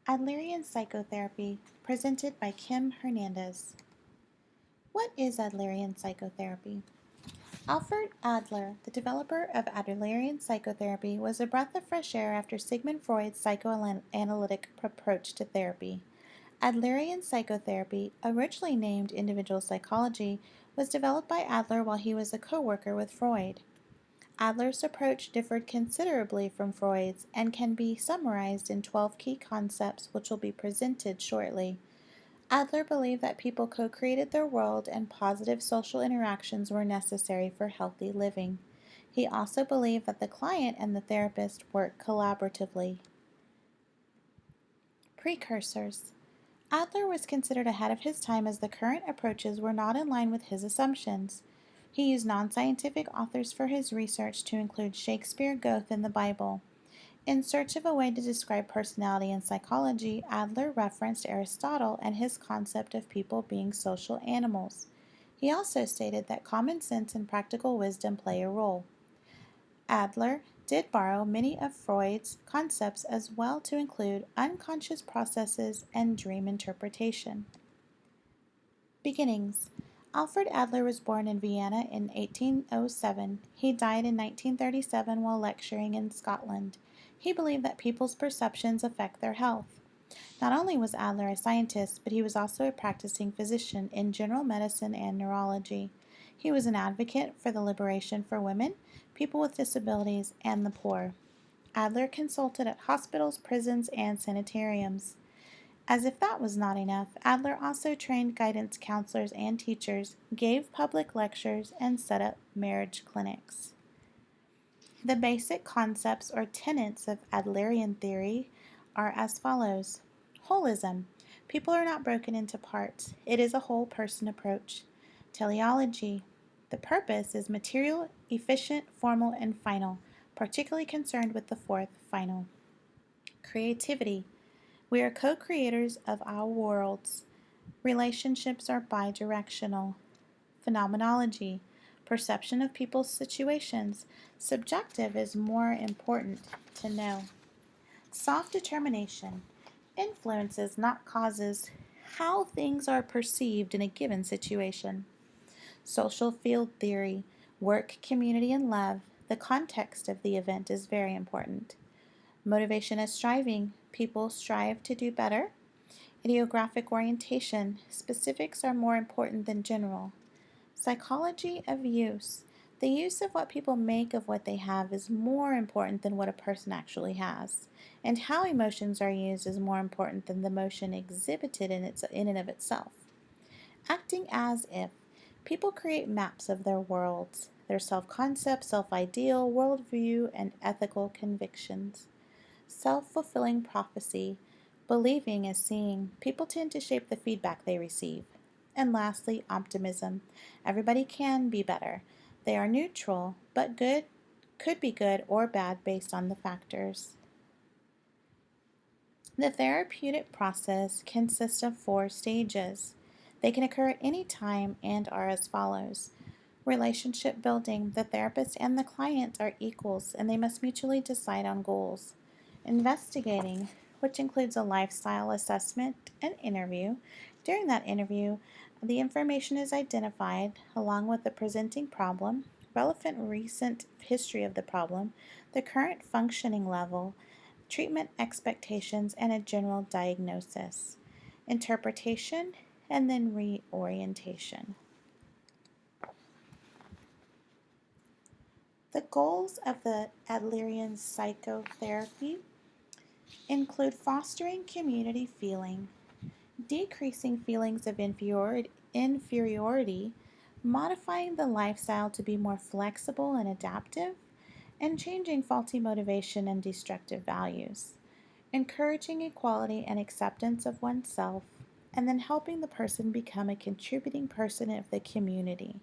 Adlerian Psychotherapy, presented by Reed-Hernandez. What is Adlerian Psychotherapy? Alfred Adler, the developer of Adlerian Psychotherapy, was a breath of fresh air after Sigmund Freud's psychoanalytic approach to therapy. Adlerian Psychotherapy, originally named individual psychology, was developed by Adler while he was a co-worker with Freud. Adler's approach differed considerably from Freud's and can be summarized in 12 key concepts which will be presented shortly. Adler believed that people co-created their world and positive social interactions were necessary for healthy living. He also believed that the client and the therapist work collaboratively. Precursors. Adler was considered ahead of his time as the current approaches were not in line with his assumptions. He used non-scientific authors for his research to include Shakespeare, Goethe, and the Bible. In search of a way to describe personality in psychology, Adler referenced Aristotle and his concept of people being social animals. He also stated that common sense and practical wisdom play a role. Adler did borrow many of Freud's concepts as well to include unconscious processes and dream interpretation. Beginnings. Alfred Adler was born in Vienna in 1807. He died in 1937 while lecturing in Scotland. He believed that people's perceptions affect their health. Not only was Adler a scientist, but he was also a practicing physician in general medicine and neurology. He was an advocate for the liberation for women, people with disabilities, and the poor. Adler consulted at hospitals, prisons, and sanitariums. As if that was not enough, Adler also trained guidance counselors and teachers, gave public lectures, and set up marriage clinics. The basic concepts or tenets of Adlerian theory are as follows. Holism. People are not broken into parts. It is a whole person approach. Teleology. The purpose is material, efficient, formal, and final, particularly concerned with the fourth, final. Creativity. We are co-creators of our worlds. Relationships are bidirectional. Phenomenology. Perception of people's situations. Subjective is more important to know. Self-determination. Influences, not causes, how things are perceived in a given situation. Social field theory. Work, community, and love. The context of the event is very important. Motivation as striving. People strive to do better. Ideographic orientation. Specifics are more important than general. Psychology of use. The use of what people make of what they have is more important than what a person actually has. And how emotions are used is more important than the emotion exhibited in and of itself. Acting as if. People create maps of their worlds, their self-concept, self-ideal, worldview, and ethical convictions. Self-fulfilling prophecy. Believing is seeing. People tend to shape the feedback they receive. And lastly, optimism. Everybody can be better. They are neutral, but good could be good or bad based on the factors. The therapeutic process consists of 4 stages. They can occur at any time and are as follows. Relationship building. The therapist and the client are equals and they must mutually decide on goals. Investigating, which includes a lifestyle assessment and interview. During that interview, the information is identified along with the presenting problem, relevant recent history of the problem, the current functioning level, treatment expectations, and a general diagnosis. Interpretation, and then reorientation. The goals of the Adlerian psychotherapy include fostering community feeling, decreasing feelings of inferiority, modifying the lifestyle to be more flexible and adaptive, and changing faulty motivation and destructive values, encouraging equality and acceptance of oneself, and then helping the person become a contributing person of the community.